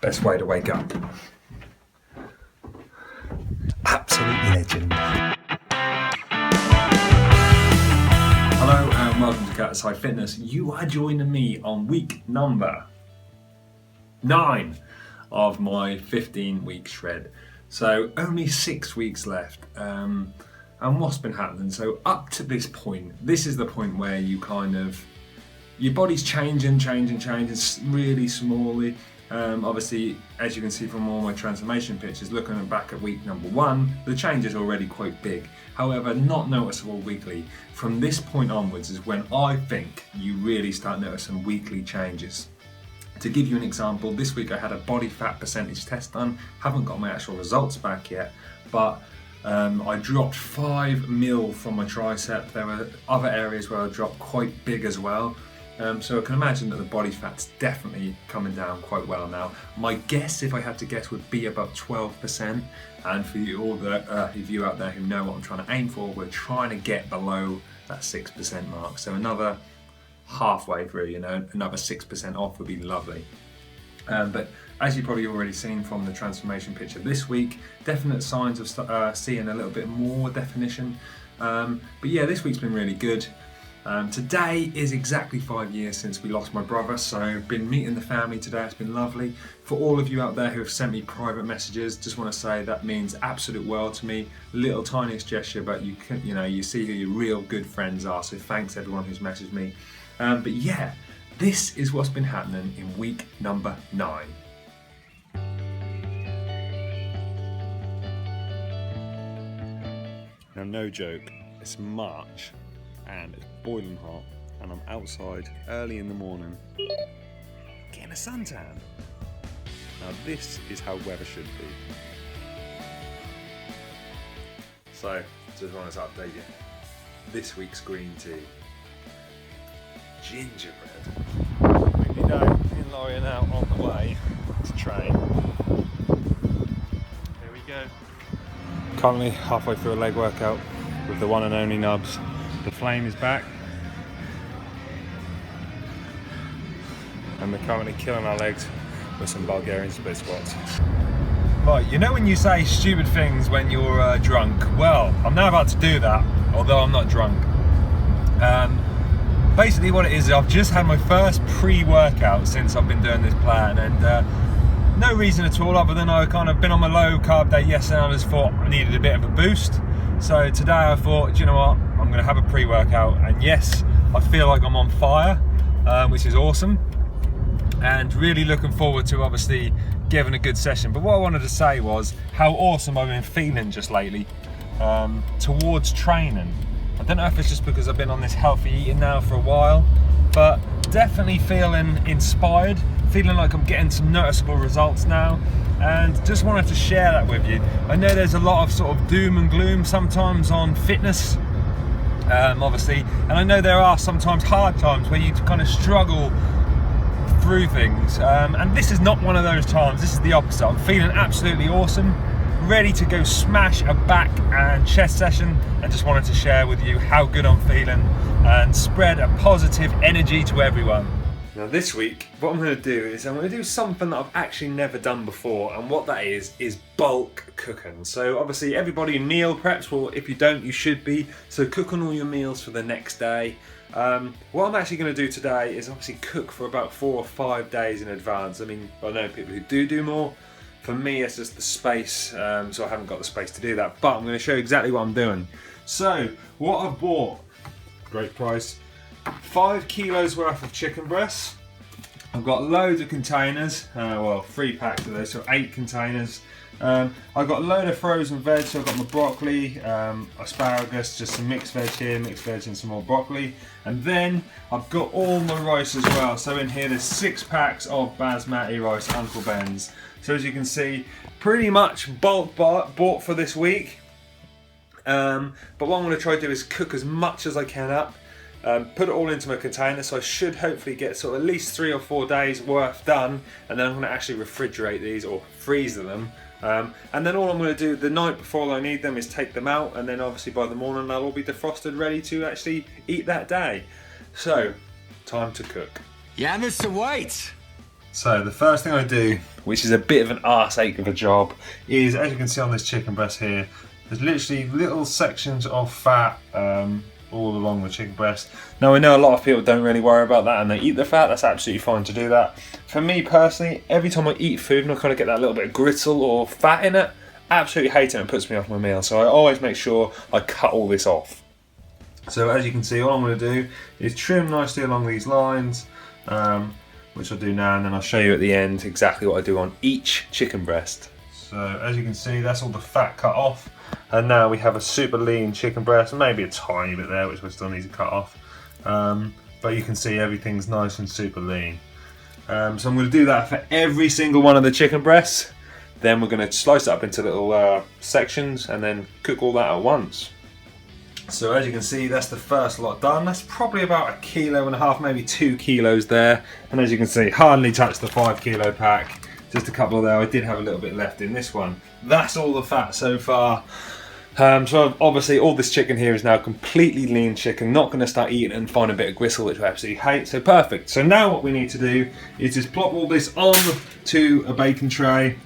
Best way to wake up. Absolute legend. Hello and welcome to Cat Side Fitness. You are joining me on week number 9 of my 15-week shred. So only 6 weeks left. And what's been happening? So up to this point, this is the point where you your body's changing really smallly. Obviously, as you can see from all my transformation pictures, looking back at week number 1, the change is already quite big. However, not noticeable weekly. From this point onwards is when I think you really start noticing weekly changes. To give you an example, this week I had a body fat percentage test done. Haven't got my actual results back yet, but I dropped 5 mil from my tricep. There were other areas where I dropped quite big as well. So I can imagine that the body fat's definitely coming down quite well now. My guess, if I had to guess, would be about 12%. And for you all of you out there who know what I'm trying to aim for, we're trying to get below that 6% mark. So another halfway through, another 6% off would be lovely. But as you've probably already seen from the transformation picture this week, definite signs of seeing a little bit more definition. But yeah, this week's been really good. Today is exactly 5 years since we lost my brother, so I've been meeting the family today. It's been lovely. For all of you out there who have sent me private messages, just want to say that means absolute world to me. Little tiniest gesture, but you see who your real good friends are. So thanks everyone who's messaged me. But yeah, this is what's been happening in week number 9. Now, no joke, it's March and it's boiling hot, and I'm outside early in the morning getting a suntan. Now, this is how weather should be. So, just wanted to update you. This week's green tea. Gingerbread. Windy day, me and Laurie are now on the way to train. Here we go. Currently halfway through a leg workout with the one and only Nubs. The flame is back. And we're currently killing our legs with some Bulgarian split squats. Right, when you say stupid things when you're drunk? Well, I'm now about to do that, although I'm not drunk. Basically what it is, I've just had my first pre-workout since I've been doing this plan, and no reason at all other than I kind of been on my low carb day yesterday and I just thought I needed a bit of a boost. So today I thought, do you know what, I'm going to have a pre-workout, and yes, I feel like I'm on fire, which is awesome, and really looking forward to obviously giving a good session. But what I wanted to say was how awesome I've been feeling just lately towards training. I don't know if it's just because I've been on this healthy eating now for a while, but definitely feeling inspired, feeling like I'm getting some noticeable results now, and just wanted to share that with you. I know there's a lot of sort of doom and gloom sometimes on fitness, obviously, and I know there are sometimes hard times where you kind of struggle through things, and this is not one of those times. This is the opposite. I'm feeling absolutely awesome, ready to go smash a back and chest session, and just wanted to share with you how good I'm feeling and spread a positive energy to everyone. Now this week, what I'm going to do is I'm going to do something that I've actually never done before, and what that is bulk cooking. So obviously everybody meal preps, well, if you don't, you should be. So cook on all your meals for the next day. What I'm actually going to do today is obviously cook for about 4 or 5 days in advance. I mean, I know people who do more. For me, it's just the space, so I haven't got the space to do that. But I'm going to show you exactly what I'm doing. So, what I've bought, great price, 5 kilos worth of chicken breasts. I've got loads of containers, 3 packs of those, so 8 containers. I've got a load of frozen veg, so I've got my broccoli, asparagus, just some mixed veg here, mixed veg and some more broccoli. And then I've got all my rice as well. So in here there's 6 packs of basmati rice, Uncle Ben's. So as you can see, pretty much bulk bought for this week. But what I'm going to try to do is cook as much as I can up. Put it all into my container, so I should hopefully get sort of at least 3 or 4 days worth done, and then I'm going to actually refrigerate these or freeze them. And then all I'm going to do the night before I need them is take them out, and then obviously by the morning they'll all be defrosted, ready to actually eat that day. So, time to cook. Yeah, Mr. White. So the first thing I do, which is a bit of an arse ache of a job, is, as you can see on this chicken breast here, there's literally little sections of fat all along the chicken breast. Now I know a lot of people don't really worry about that and they eat the fat. That's absolutely fine to do that. For me personally, every time I eat food and I kind of get that little bit of gristle or fat in it, absolutely hate it and it puts me off my meal. So I always make sure I cut all this off. So as you can see, all I'm going to do is trim nicely along these lines, which I'll do now, and then I'll show you at the end exactly what I do on each chicken breast. So as you can see, that's all the fat cut off, and now we have a super lean chicken breast, maybe a tiny bit there which we still need to cut off, but you can see everything's nice and super lean. So I'm going to do that for every single one of the chicken breasts. Then we're going to slice it up into little sections and then cook all that at once. So as you can see, that's the first lot done. That's probably about 1.5 kilos, maybe 2 kilos there. And as you can see, hardly touched the 5 kilo pack. Just a couple there. I did have a little bit left in this one. That's all the fat so far. So obviously all this chicken here is now completely lean chicken. Not going to start eating and find a bit of gristle, which I absolutely hate. So perfect. So now what we need to do is just plop all this on to a baking tray.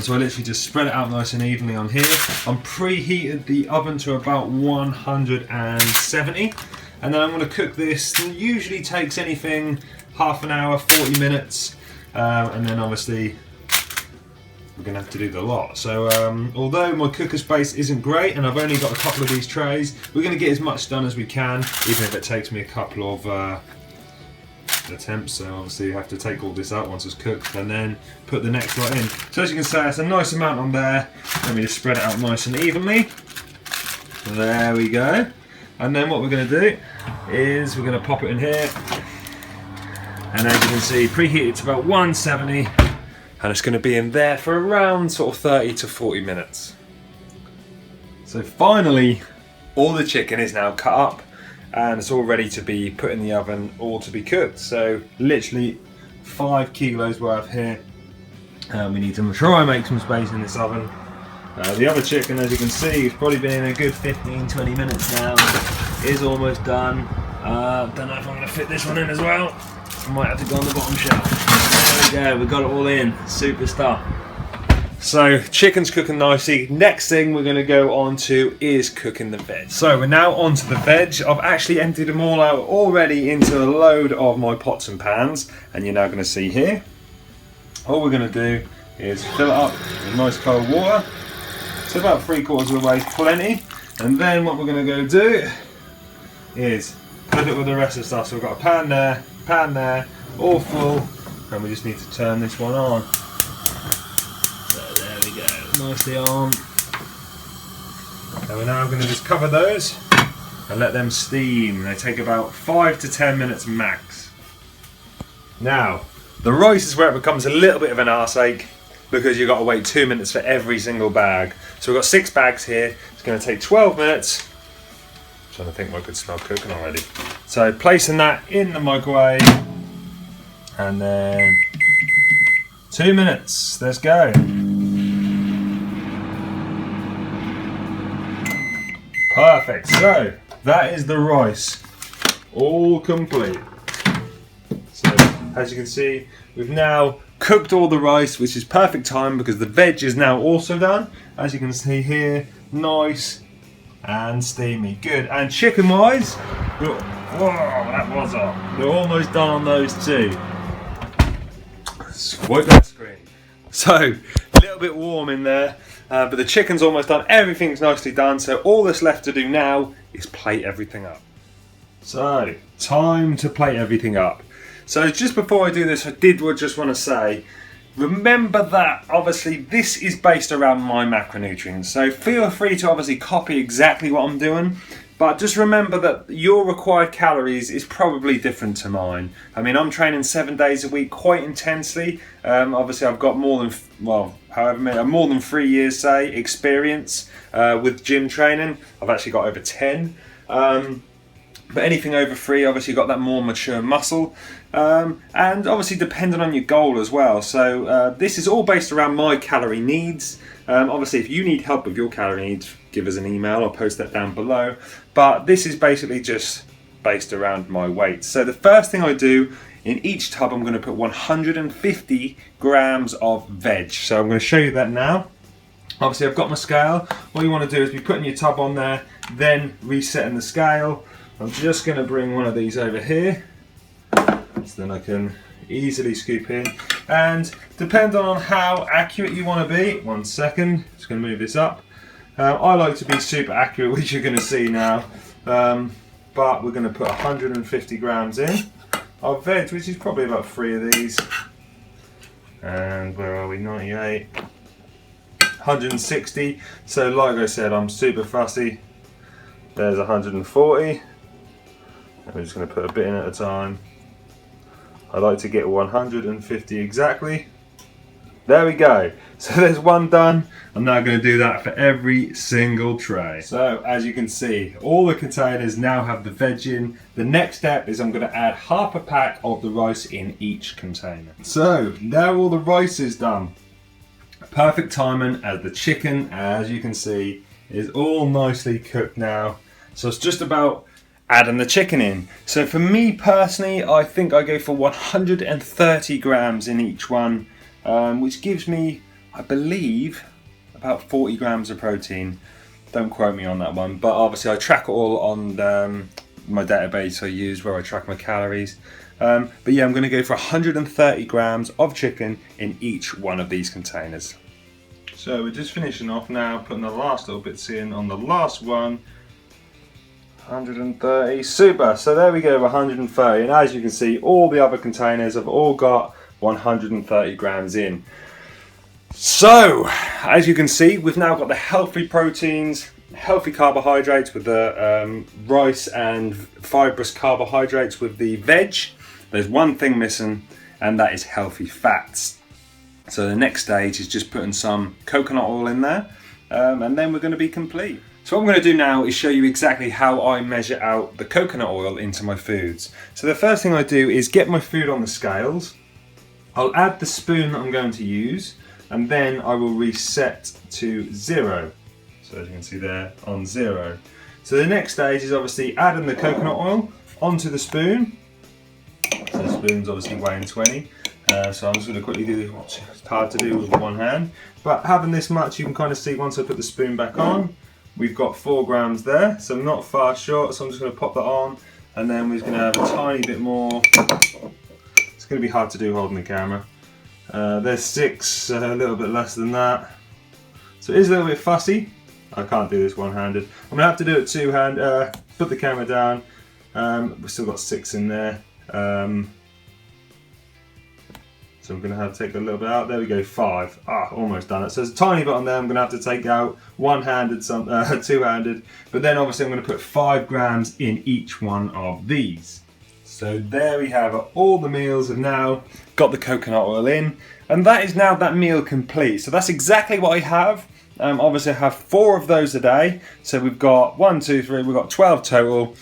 So I literally just spread it out nice and evenly on here. I'm preheated the oven to about 170, and then I'm going to cook this. It usually takes anything half an hour, 40 minutes, and then obviously we're going to have to do the lot. So although my cooker space isn't great and I've only got a couple of these trays, we're going to get as much done as we can, even if it takes me a couple of attempts. So obviously you have to take all this out once it's cooked and then put the next lot in. So as you can see, it's a nice amount on there. Let me just spread it out nice and evenly. There we go. And then what we're going to do is we're going to pop it in here, and as you can see, preheated to about 170, and it's going to be in there for around sort of 30 to 40 minutes. So finally all the chicken is now cut up and it's all ready to be put in the oven or to be cooked. So literally 5 kilos worth here. We need to try and make some space in this oven. The other chicken, as you can see, has probably been in a good 15-20 minutes now. Is almost done. Don't know if I'm going to fit this one in as well. I might have to go on the bottom shelf. There we go, we've got it all in. Super stuff. So chicken's cooking nicely. Next thing we're going to go on to is cooking the veg. So we're now on to the veg. I've actually emptied them all out already into a load of my pots and pans, and you're now going to see here. All we're going to do is fill it up with nice cold water. So about 3/4 of the way, plenty. And then what we're going to go do is put it with the rest of the stuff. So we've got a pan there, all full, and we just need to turn this one on. Nicely on. And we're now going to just cover those and let them steam. They take about 5 to 10 minutes max. Now, the rice is where it becomes a little bit of an arse ache, because you've got to wait 2 minutes for every single bag. So we've got 6 bags here. It's going to take 12 minutes. I'm trying to think what could smell cooking already. So placing that in the microwave, and then 2 minutes. Let's go. Perfect, so that is the rice, all complete. So as you can see, we've now cooked all the rice, which is perfect time because the veg is now also done. As you can see here, nice and steamy, good. And chicken wise, whoa, that was on. We're almost done on those too. Swipe that screen. So, a little bit warm in there. But the chicken's almost done, everything's nicely done, so all that's left to do now is plate everything up. So, time to plate everything up. So just before I do this, I did just want to say, remember that obviously this is based around my macronutrients, so feel free to obviously copy exactly what I'm doing, but just remember that your required calories is probably different to mine. I mean, I'm training 7 days a week quite intensely. Obviously I've got more than 3 years, say, experience with gym training. I've actually got over 10. But anything over 3, obviously you've got that more mature muscle. And obviously depending on your goal as well. So this is all based around my calorie needs. Obviously if you need help with your calorie needs, give us an email, I'll post that down below. But this is basically just based around my weight. So the first thing I do in each tub I'm going to put 150 grams of veg. So I'm going to show you that now. Obviously I've got my scale. What you want to do is be putting your tub on there, then resetting the scale. I'm just going to bring one of these over here, so then I can easily scoop in. And depending on how accurate you want to be, 1 second, just going to move this up. I like to be super accurate, which you're going to see now. But we're going to put 150 grams in of veg, which is probably about 3 of these. And where are we? 98. 160. So like I said, I'm super fussy. There's 140. I'm just going to put a bit in at a time. I like to get 150 exactly. There we go. So there's one done. I'm now going to do that for every single tray. So as you can see, all the containers now have the veg in. The next step is I'm going to add half a pack of the rice in each container. So now all the rice is done. Perfect timing, as the chicken, as you can see, is all nicely cooked now. So it's just about adding the chicken in. So for me personally, I think I go for 130 grams in each one, which gives me, I believe, about 40 grams of protein. Don't quote me on that one, but obviously I track it all on my database I use where I track my calories. But yeah, I'm going to go for 130 grams of chicken in each one of these containers. So we're just finishing off now, putting the last little bits in on the last one. 130, super. So there we go, 130. And as you can see, all the other containers have all got 130 grams in. So as you can see, we've now got the healthy proteins, healthy carbohydrates with the rice, and fibrous carbohydrates with the veg. There's one thing missing, and that is healthy fats. So the next stage is just putting some coconut oil in there, and then we're going to be complete. So what I'm going to do now is show you exactly how I measure out the coconut oil into my foods. So the first thing I do is get my food on the scales. I'll add the spoon that I'm going to use, and then I will reset to 0. So as you can see there, on 0. So the next stage is obviously adding the coconut oil onto the spoon. So the spoon's obviously weighing 20. So I'm just going to quickly do this. It's hard to do with one hand, but having this much, you can kind of see once I put the spoon back on, we've got 4 grams there, so I'm not far short. So I'm just going to pop that on, and then we're going to have a tiny bit more. It's going to be hard to do holding the camera. There's 6, a little bit less than that. So it is a little bit fussy. I can't do this one-handed. I'm going to have to do it two-handed. Put the camera down. We've still got 6 in there. So I'm going to have to take a little bit out. There we go, 5. Almost done it. So there's a tiny bit on there I'm going to have to take out, one-handed, two-handed. But then obviously I'm going to put 5 grams in each one of these. So there we have it. All the meals have now got the coconut oil in. And that is now that meal complete. So that's exactly what I have. Obviously I have 4 of those a day. So we've got 1, 2, 3, we've got 12 total,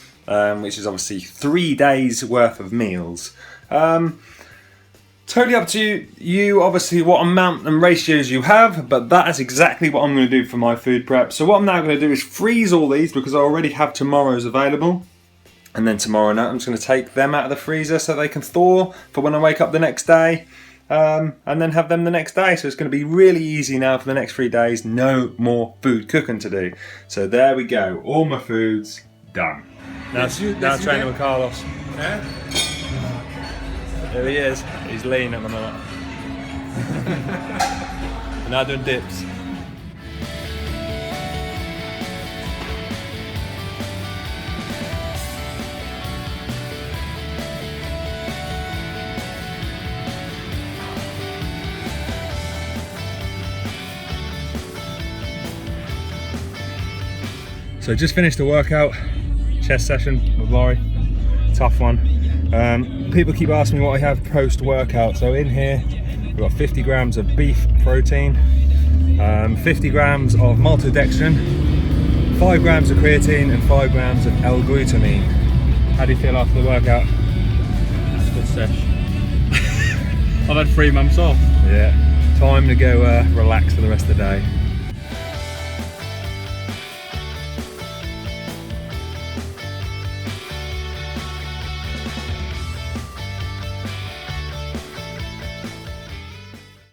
which is obviously 3 days worth of meals. Totally up to you, obviously, what amount and ratios you have, but that is exactly what I'm going to do for my food prep. So what I'm now going to do is freeze all these, because I already have tomorrow's available. And then tomorrow night I'm just going to take them out of the freezer so they can thaw for when I wake up the next day, and then have them the next day. So it's going to be really easy now for the next 3 days. No more food cooking to do. So there we go, all my food's done. Now training with Carlos. Yeah? There he is. He's lean at the moment. And now doing dips. So just finished the workout, chest session with Laurie. Tough one. People keep asking me what I have post-workout. So in here we've got 50 grams of beef protein, 50 grams of maltodextrin, 5 grams of creatine and 5 grams of L-glutamine. How do you feel after the workout? That's a good sesh. I've had 3 months off. Yeah, time to go relax for the rest of the day.